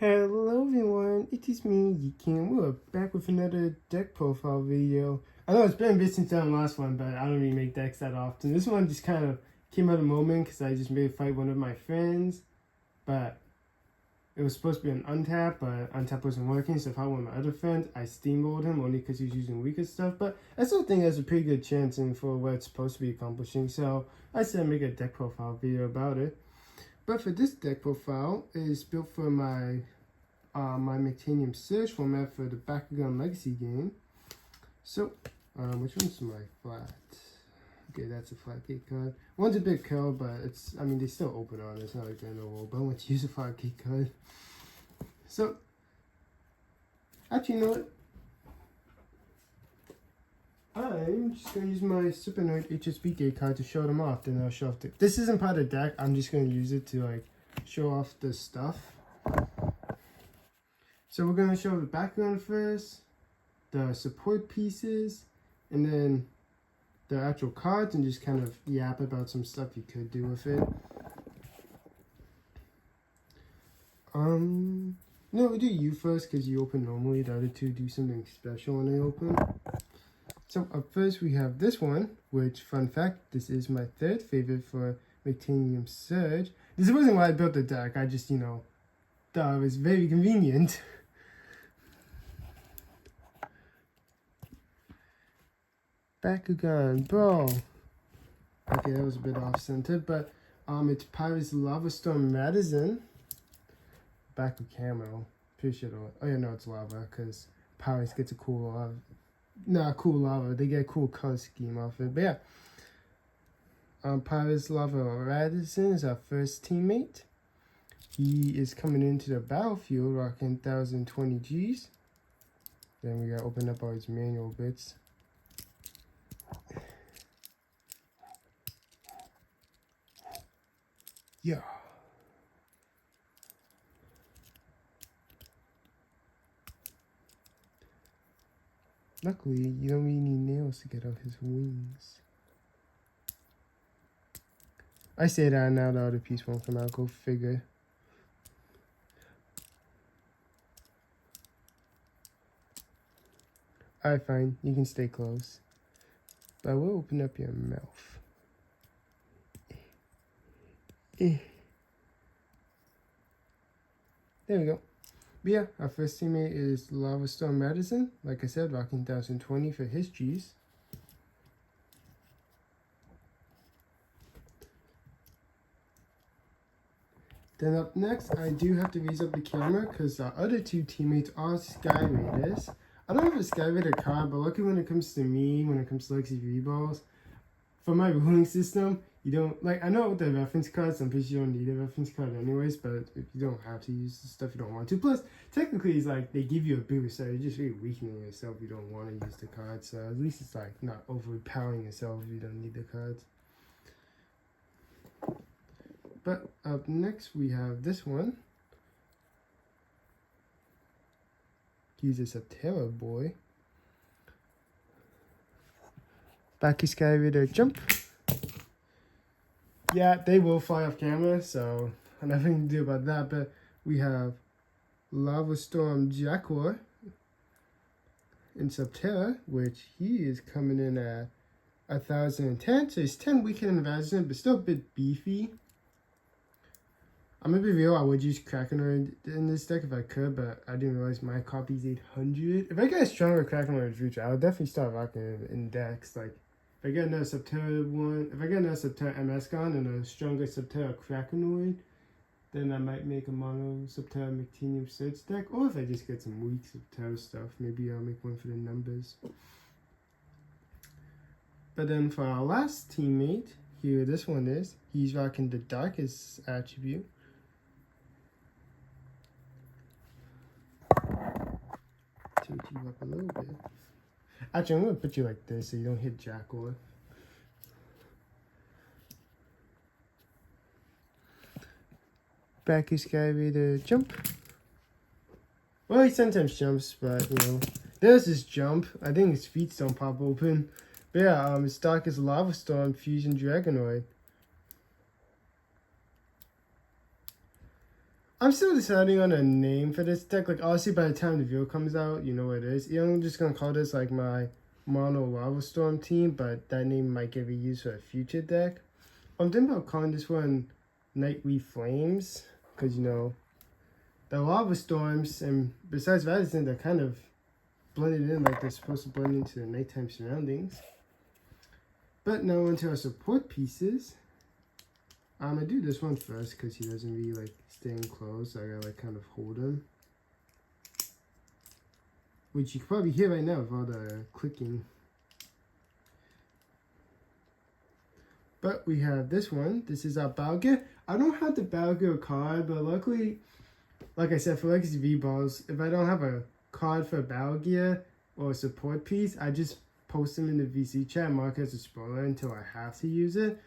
Hello everyone, it is me, Yikin. We're back with another deck profile video. I know it's been a bit since the last one, but I don't really make decks that often. This one just kind of came out of the moment because I just made a fight one of my friends, but it was supposed to be an untap, but untap wasn't working, so if I one of my other friends, I steamrolled him only because he was using weaker stuff, but I still think there's a pretty good chance in for what it's supposed to be accomplishing, so I said I'd make a deck profile video about it. But for this deck profile, it is built for my Mechtanium Surge format for the Bakugan Legacy game. So, which one's my flat? Okay, that's a flat gate card. One's a big card, but they still open on it. It's not like they're no, but I want to use a flat gate card. So, actually, you know what? I'm just going to use my Super Nerd HSB gate card to show them off. Then I'll show off this isn't part of the deck. I'm just going to use it to show off the stuff. So we're going to show the background first, the support pieces, and then the actual cards, and just kind of yap about some stuff you could do with it. No, we do you first because you open normally. The other two do something special when they open. So up first we have this one, which, fun fact, this is my third favorite for Mechtanium Surge. This wasn't why I built the deck, I just, thought it was very convenient. Bakugan, brawl. Okay, that was a bit off-center, but it's Pirate's Lava Storm Madison. Back with camo. Pretty sure oh yeah, no, it's lava, because Pirates gets a cool lava. Not cool lava, they get a cool color scheme off it. But yeah. Pirate's Lava Madison is our first teammate. He is coming into the battlefield rocking 1020 Gs. Then we gotta open up all his manual bits. Yeah. Luckily, you don't really need nails to get out his wings. I say that now the other piece won't come out, go figure. Alright, fine, you can stay close. But I will open up your mouth. There we go. But yeah, our first teammate is Lava Storm Madison. Like I said, rocking 1020 for his G's. Then up next, I do have to raise up the camera because our other two teammates are Sky Raiders. I don't have a Sky Raider card, but luckily when it comes to me, when it comes to Legacy V-Balls, for my ruling system, you don't, I know with the reference cards, I'm pretty sure you don't need a reference card anyways, but if you don't have to use the stuff you don't want to. Plus, technically, it's they give you a boost, so you're just really weakening yourself if you don't want to use the cards. So at least it's not overpowering yourself if you don't need the cards. But up next, we have this one. He's a Subterra boy. Back is Sky Raider jump. Yeah, they will fly off camera, so nothing to do about that. But we have Lava Storm Jaguar in Subterra, which he is coming in at 1010. So he's 10 weaker than Vazin, but still a bit beefy. I'm gonna be real, I would use Krakenoid in this deck if I could, but I didn't realize my copy's 800. If I get a stronger Krakenoid in the future, I would definitely start rocking it in decks. If I get another Subterra one, if I get another Subterra MS gun and a stronger Subterra Krakenoid, then I might make a mono Subterra Mechtanium Surge deck. Or if I just get some weak Subterra stuff, maybe I'll make one for the numbers. But then for our last teammate, here this one is, he's rocking the darkest attribute. Tilt you up a little bit. Actually, I'm gonna put you like this so you don't hit Jaguar. Back is Sky Raider jump. Well, he sometimes jumps, but there's this jump. I think his feet don't pop open. But yeah, his darkest Lava Storm Fusion Dragonoid. I'm still deciding on a name for this deck. Like, obviously, by the time the video comes out, you know what it is. I'm just gonna call this like my Mono Lava Storm team, but that name might get reused for a future deck. I'm thinking about calling this one Nightly Flames, because the lava storms, and besides Radisson, they're kind of blended in like they're supposed to blend into the nighttime surroundings. But now onto our support pieces. I do this one first because he doesn't really like staying close. So I gotta like kind of hold him, which you can probably hear right now with all the clicking. But we have this one. This is our Balga. I don't have the Balga card, but luckily, like I said, for Legacy V-Balls, if I don't have a card for Balga or a support piece, I just post them in the VC chat, mark it as a spoiler until I have to use it.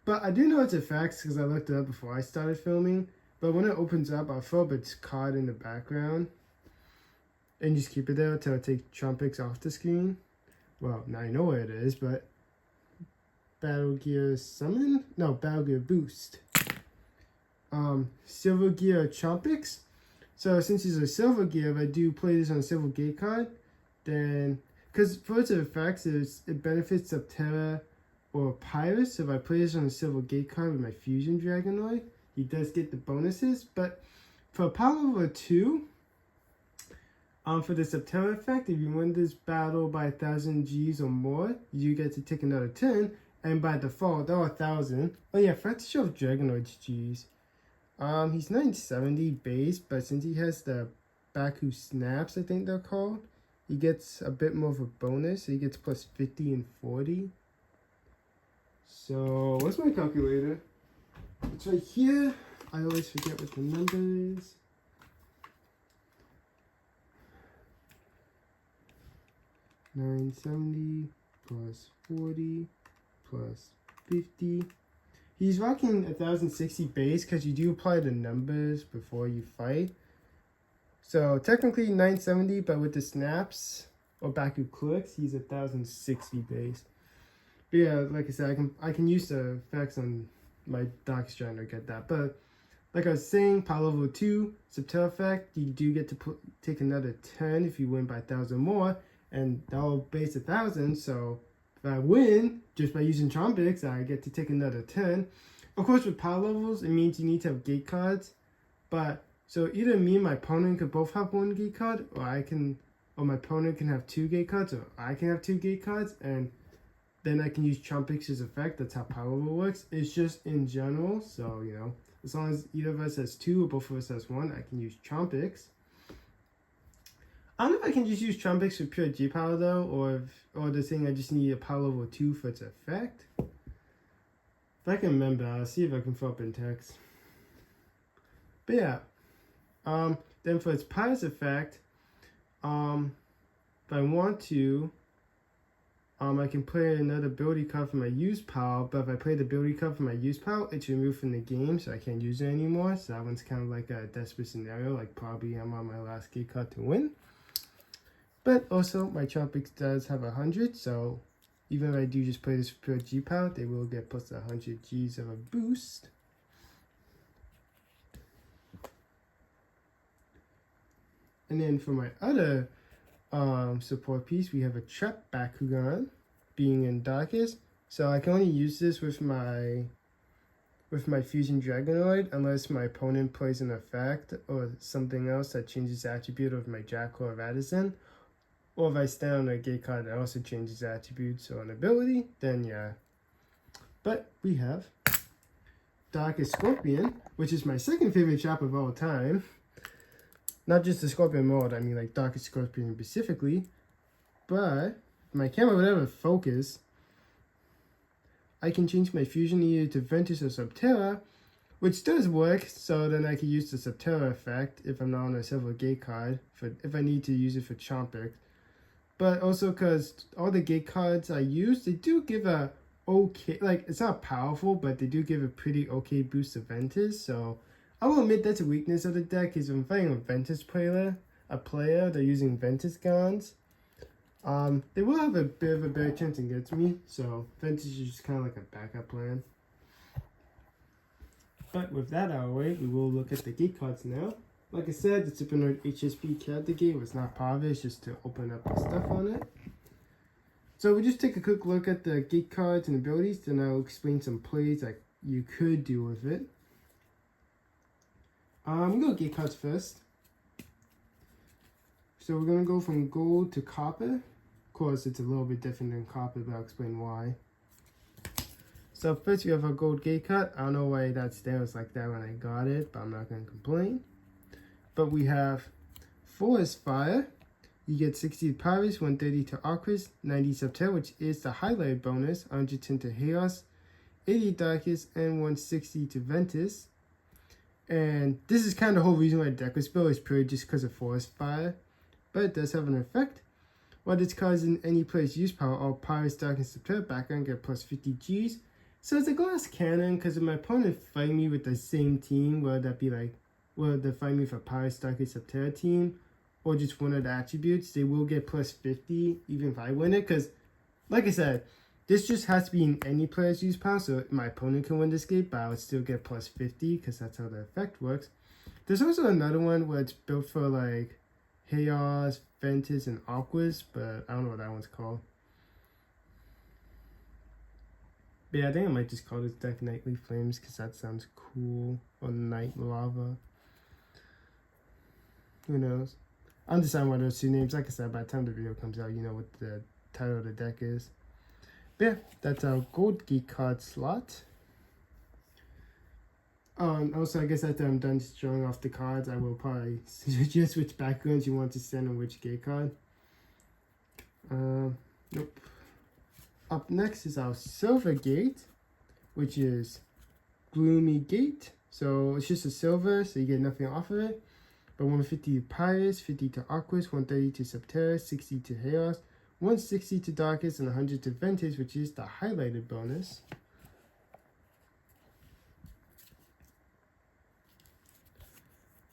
But I do know its effects because I looked it up before I started filming. But when it opens up, I'll throw up its card in the background and just keep it there until I take Trumpets off the screen. Well, now you know where it is, but Battle Gear Summon? No, Battle Gear Boost. Silver Gear Trumpets. So since it's a Silver Gear, if I do play this on a Silver Gate card, then, because for its effects, it benefits Subterra or Pyrus. If I play this on a Silver Gate card with my Fusion Dragonoid, he does get the bonuses. But for Power Level 2, for the Subterra effect, if you win this battle by 1,000 Gs or more, you get to take another turn. And by default, they're 1,000. Oh yeah, I forgot to show off Dragonoid's Gs. He's 970 base, but since he has the Baku Snaps, I think they're called, he gets a bit more of a bonus. So he gets plus 50 and 40. So, what's my calculator? It's right here. I always forget what the number is. $970 plus 40 plus 50. He's rocking 1,060 base because you do apply the numbers before you fight. So technically 970, but with the snaps or Baku clicks, he's 1,060 base. But yeah, like I said, I can use the effects on my Dark Strand to get that. But like I was saying, Power Level 2, Subterra effect, you do get to take another 10 if you win by 1,000 more. And that'll base 1,000, so if I win just by using Trumpets, I get to take another 10. Of course, with power levels, it means you need to have gate cards. But so either me and my opponent could both have one gate card, or my opponent can have 2 gate cards, or I can have 2 gate cards, and then I can use Trumpets' effect. That's how power level works. It's just in general, so as long as either of us has 2 or both of us has 1, I can use Trumpets. I don't know if I can just use Trumpets for pure G power though, or the thing I just need a power level 2 for its effect. If I can remember, I'll see if I can throw up in text. But yeah, then for its Pyrus effect, if I want to, I can play another ability card for my use power, but if I play the ability card for my use power, it's removed from the game, so I can't use it anymore. So that one's kind of like a desperate scenario, like probably I'm on my last gate card to win. But also, my Trumpets does have 100, so even if I do just play this for pure G power, they will get plus 100 Gs of a boost. And then for my other support piece, we have a Trap Bakugan, being in Darkest. So I can only use this with my Fusion Dragonoid unless my opponent plays an effect or something else that changes the attribute of my Jackal or Radisson. Or if I stand on a gate card that also changes attributes or an ability, then yeah. But we have Darkest Scorpion, which is my second favorite trap of all time. Not just the Scorpion mode, I mean like Darkest Scorpion specifically. But if my camera would ever focus, I can change my fusion either to Ventus or Subterra, which does work, so then I can use the Subterra effect if I'm not on a Silver Gate card, if I need to use it for Chompix. But also because all the gate cards I use, they do give a okay, like it's not powerful, but they do give a pretty okay boost to Ventus. So I will admit that's a weakness of the deck, is if I'm fighting a Ventus player, they're using Ventus guns, they will have a bit of a better chance against me. So Ventus is just kind of like a backup plan. But with that out of the way, we will look at the gate cards now. Like I said, the Supernode HSP character gate was not part of it, it's just to open up the stuff on it. So we'll just take a quick look at the gate cards and abilities, then I'll explain some plays that you could do with it. We'll go gate cards first. So we're going to go from gold to copper. Of course, it's a little bit different than copper, but I'll explain why. So first we have our gold gate card. I don't know why that's there. It was like that when I got it, but I'm not going to complain. But we have Forest Fire. You get 60 to Pyrus, 130 to Aquas, 90 Subterra, which is the highlight bonus, 110 to Chaos, 80 Darkest, and 160 to Ventus. And this is kind of the whole reason why the deck was built, is purely just because of Forest Fire. But it does have an effect. While this card is in any player's use power, all Pyrus, Darkest, Subterra background get plus 50 Gs. So it's a glass cannon, because if my opponent fight me with the same team, whether that be like, whether they fight me for Pyrus, Darkest, Subterra team, or just one of the attributes, they will get plus 50 even if I win it. Because, like I said, this just has to be in any player's use power, so my opponent can win this game, but I would still get plus 50 because that's how the effect works. There's also another one where it's built for like Chaos, Ventus, and Aquas, but I don't know what that one's called. But yeah, I think I might just call this deck Nightly Flames because that sounds cool. Or Night Lava. Who knows? I'm deciding what those two names. Like I said, by the time the video comes out, you know what the title of the deck is. But yeah, that's our gold geek card slot. Also, I guess after I'm done showing off the cards, I will probably suggest which backgrounds you want to send on which gate card. Nope. Up next is our silver gate, which is Gloomy Gate. So it's just a silver, so you get nothing off of it. But 150 to Pyrus, 50 to Aquas, 130 to Subterra, 60 to Chaos, 160 to Darkest, and 100 to Ventus, which is the highlighted bonus.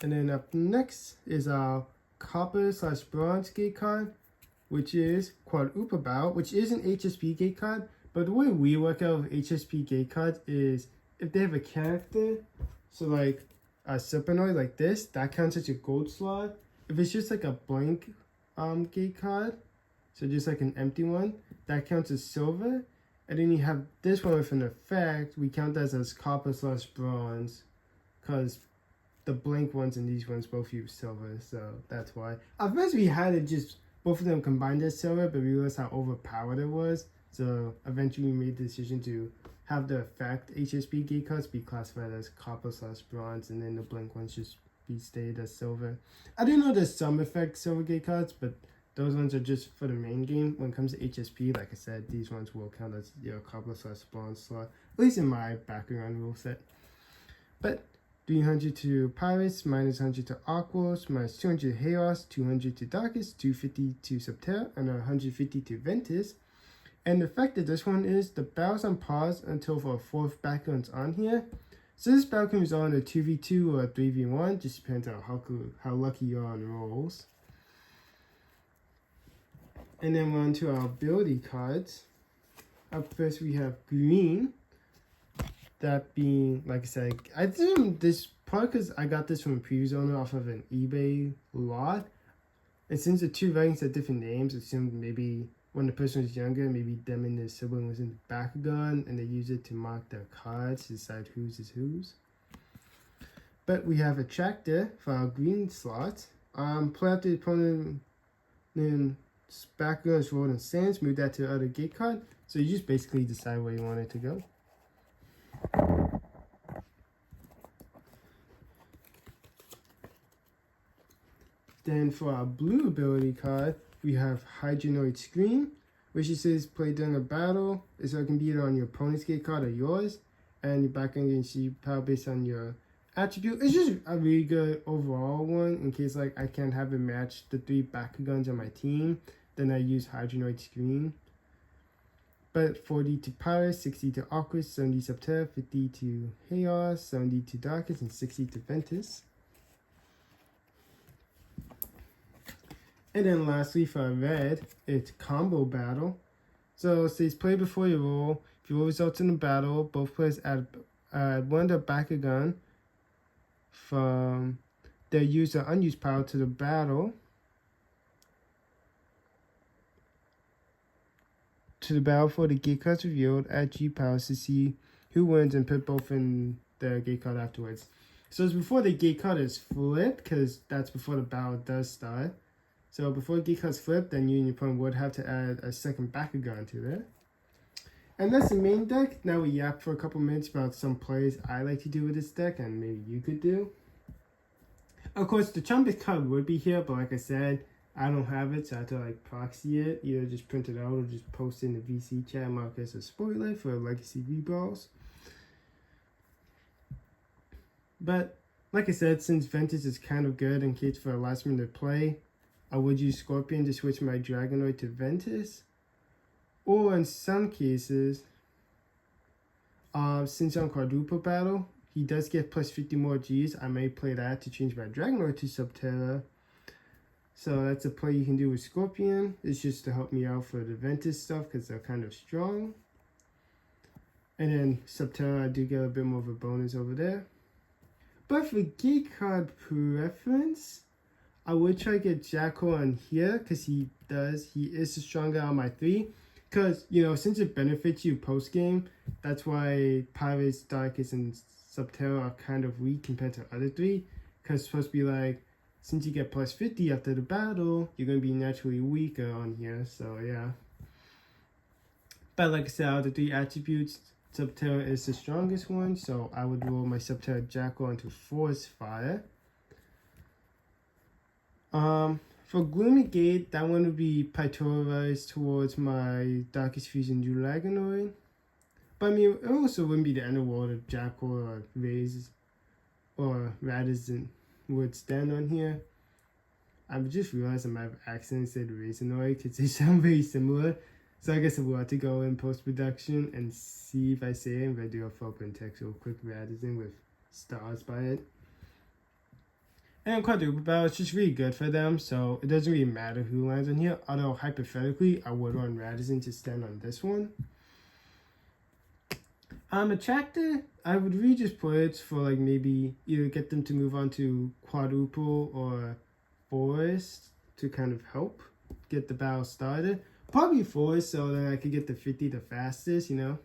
And then up next is our copper/bronze gate card, which is Quadruple Battle, which is an HSP gate card. But the way we work out with HSP gate cards is if they have a character, so like a Supernode like this, that counts as your gold slot. If it's just like a blank gate card, so just like an empty one, that counts as silver. And then you have this one with an effect, we count that as copper/bronze, because the blank ones and these ones both use silver, so that's why. At first we had it just both of them combined as silver, but we realized how overpowered it was, so eventually we made the decision to have the effect HSP gate cards be classified as copper/bronze, and then the blank ones just be stayed as silver. I do know there's some effect silver gate cards, but those ones are just for the main game. When it comes to HSP, like I said, these ones will count as your copper/bronze slot, at least in my background rule set. But 300 to Pyrus, minus 100 to Aquos, minus 200 to Chaos, 200 to Darkest, 250 to Subterra, and 150 to Ventus. And the effect of this one is the battle's on pause until for a fourth background's on here. So this battle can result in a 2v2 or a 3v1, just depends on how lucky you are on rolls. And then we're on to our ability cards. Up first we have green. That being, like I said, I assume this probably because I got this from a previous owner off of an eBay lot. And since the two variants have different names, I assumed maybe when the person was younger, maybe them and their sibling was in the back gun and they use it to mark their cards to decide whose is whose. But we have a tractor for our green slot. Play out the opponent, then background is rolled in sands, move that to the other gate card. So you just basically decide where you want it to go. Then for our blue ability card, we have Hydronoid Scream, which it says play during a battle. So it can be either on your opponent's gate card or yours. And your background can see power based on your attribute. It's just a really good overall one in case like I can't have it match the 3 backguns on my team. Then I use Hydronoid Scream. But 40 to Pyrus, 60 to Aquas, 70 Subterra, 50 to Chaos, 70 to Darkest, and 60 to Ventus. And then lastly for red, it's Combo Battle. So it says play before you roll. If you roll results in a battle, both players add one of the Bakugan from their use the unused power to the battle. To the battle for the gate cards revealed, add G powers to see who wins and put both in the gate card afterwards. So it's before the gate card is flipped, because that's before the battle does start. So before the gate card is flipped, then you and your opponent would have to add a second Bakugan to that. And that's the main deck. Now we yap for a couple minutes about some plays I like to do with this deck, and maybe you could do. Of course, the Trumpet card would be here, but like I said, I don't have it, so I have to like proxy it. Either just print it out or just post it in the VC chat, mark as a spoiler for Legacy V-Brawls. But like I said, since Ventus is kind of good in case for a last minute play, I would use Scorpion to switch my Dragonoid to Ventus. Or in some cases, since on quadruple battle, he does get plus 50 more Gs. I may play that to change my Dragonoid to Subterra. So that's a play you can do with Scorpion. It's just to help me out for the Ventus stuff because they're kind of strong. And then Subterra, I do get a bit more of a bonus over there. But for gate card preference, I would try to get Jackal on here because he is stronger on my 3. Because, you know, since it benefits you post-game, that's why Pirates, Darkest, and Subterra are kind of weak compared to other 3. Because it's supposed to be like, since you get plus 50 after the battle, you're going to be naturally weaker on here, so yeah. But like I said, out of the 3 attributes, Subterra is the strongest one, so I would roll my Subterra Jackal into Force Fire. For Gloomy Gate, that one would be prioritized towards my Darkest Fusion Dragonoid. But I mean, it also wouldn't be the end of the world if Jackal or Raze or Radizn would stand on here. I've just realized I might have accidentally said Razenoid because they sound very similar. So I guess I will have to go in post-production and see if I say it. If I do a full print text real quick, Radizn with stars by it. And quadruple battle, it's just really good for them, so it doesn't really matter who lands on here. Although, hypothetically, I would run Radizn to stand on this one. Attractor, I would really just put it for like maybe either get them to move on to quadruple or forest to kind of help get the battle started. Probably forest so that I could get the 50 the fastest, you know.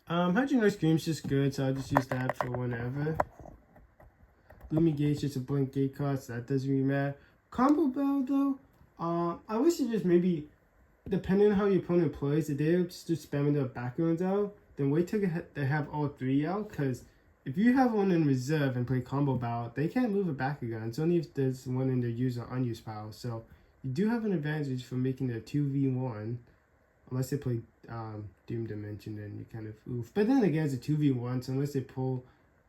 Hydro Noise Scream's just good, so I'll just use that for whenever. Gloomy Gate's just a blink gate card, so that doesn't really matter. Combo Battle though, I wish it just maybe, depending on how your opponent plays, if they're just spamming their backgrounds out, then wait till they have all 3 out, because if you have one in reserve and play Combo Battle, they can't move it back again. It's only if there's one in their use or unused power, so you do have an advantage for making it a 2v1, unless they play Doom Dimension, then you kind of oof. But then again, it's a 2v1, so unless they pull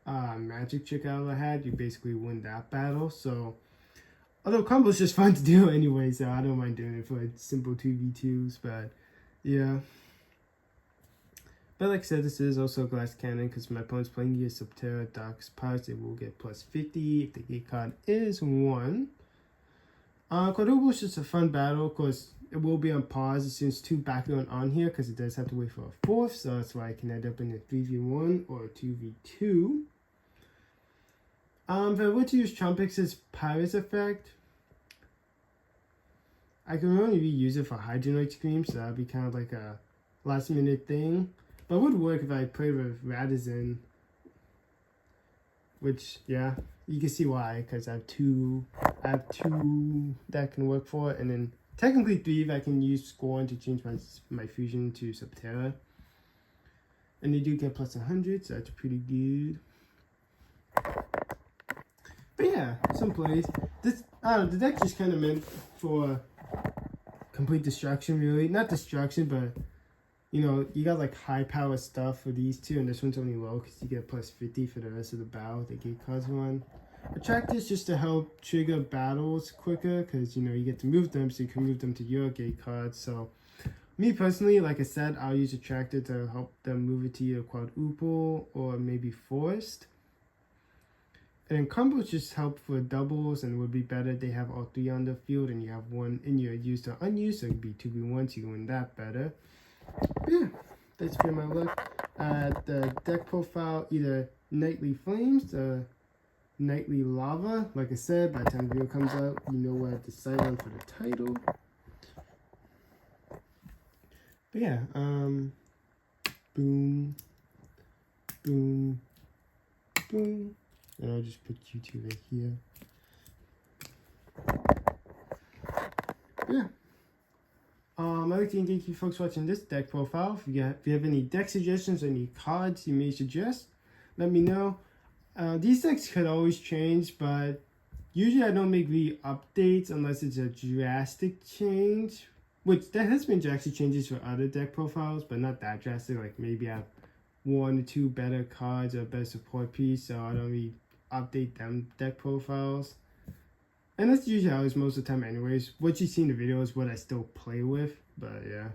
Magic Trick out of the hat, you basically win that battle. So, although combo's just fun to do anyway, so I don't mind doing it for like simple 2v2s, but yeah. But like I said, this is also a Glass Cannon, because my opponent's playing here Subterra, Darkest Pirates, it will get plus 50 if the gate card is 1. Quadruple is just a fun battle, because it will be on pause as soon as 2 background on here, because it does have to wait for a 4th, so that's why I can end up in a 3v1 or a 2v2. If I were to use Trumpet's Pirates effect, I can only reuse it for Hydronoid Scream, so that would be kind of like a last minute thing. But it would work if I played with Radizn, which, yeah, you can see why, because I have two that can work for it, and then technically 3 if I can use Scorn to change my fusion to Subterra. And they do get plus 100, so that's pretty good. But yeah, some plays. This, I don't know, the deck just kind of meant for complete destruction, really. Not destruction, but, you know, you got like high power stuff for these 2, and this one's only low because you get plus 50 for the rest of the battle. The gate cards one. Attractors just to help trigger battles quicker, because, you know, you get to move them, so you can move them to your gate cards. So, me personally, like I said, I'll use Attractor to help them move it to either quadruple or maybe forest. And then combos just help for doubles, and would be better if they have all 3 on the field and you have 1 in your used or unused, so it could be 2v1, so you can win that better. But yeah, basically my look at the deck profile, either Nightly Flames, Nightly Lava. Like I said, by the time the video comes out, you know what to decide on for the title. But yeah, boom, boom, boom. And I'll just put YouTube right here. Yeah. I'd like to thank you folks watching this deck profile. If you have any deck suggestions or any cards you may suggest, let me know. These decks could always change, but usually I don't make updates unless it's a drastic change. Which there has been drastic changes for other deck profiles, but not that drastic. Like maybe I have 1 or 2 better cards or a better support piece, so I don't really update them deck profiles. And that's usually how it's most of the time anyways. What you see in the video is what I still play with, but yeah.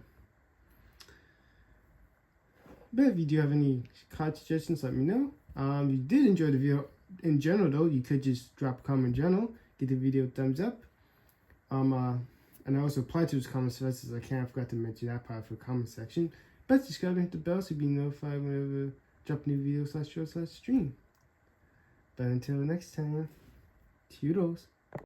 But if you do have any card suggestions, let me know. If you did enjoy the video in general though, you could just drop a comment in general, give the video a thumbs up. And I also reply to those comments as fast as I can. I forgot to mention that part for the comment section. But subscribe and hit the bell so you be notified whenever I drop a new video /show/stream. But until next time, toodles.